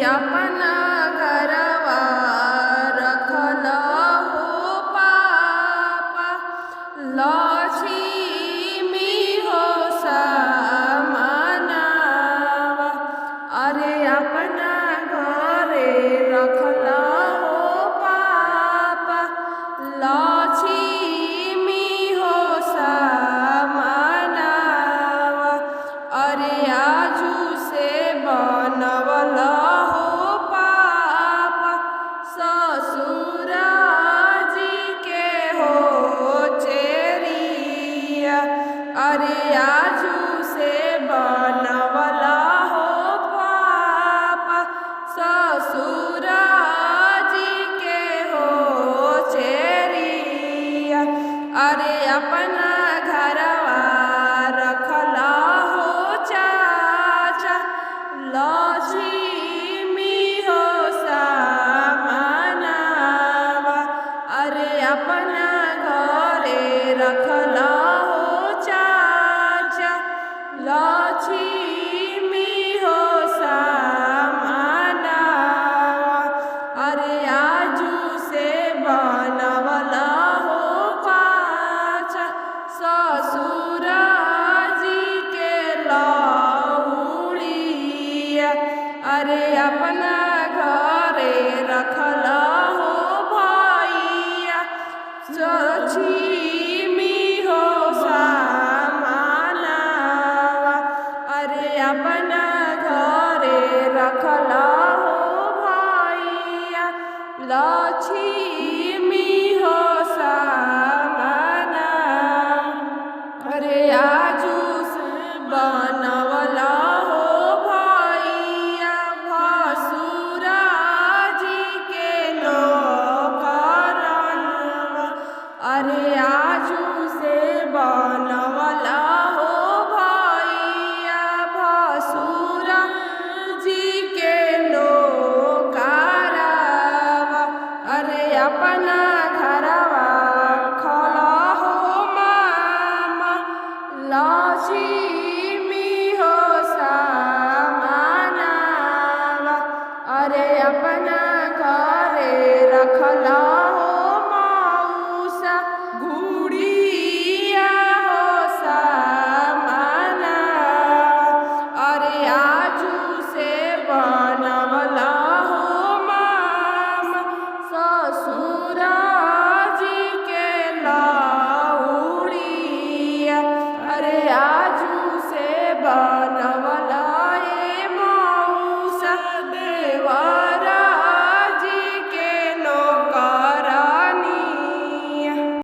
अपना घरवा रखल हो पापा, लक्ष्मी हो समानवा। अरे अपना घरे रखल हो पापा, लक्ष्मी हो समानवा। अरे आजू से बनवल हो पापा, ससुर जी के हो चेरिया। अरे आजू से बनवल हो पापा, ससुर जी के हो चेरिया। अरे अपना घरवा रखल हो चाचा, लक्ष्मी हो समानवा। अरे अपना घरे रखल हो चाचा, लक्ष्मी हो समानवा। अरे आजू से बनवल हो पाचा, ससुर जी के लौड़िया। अरे अपना घरे रखल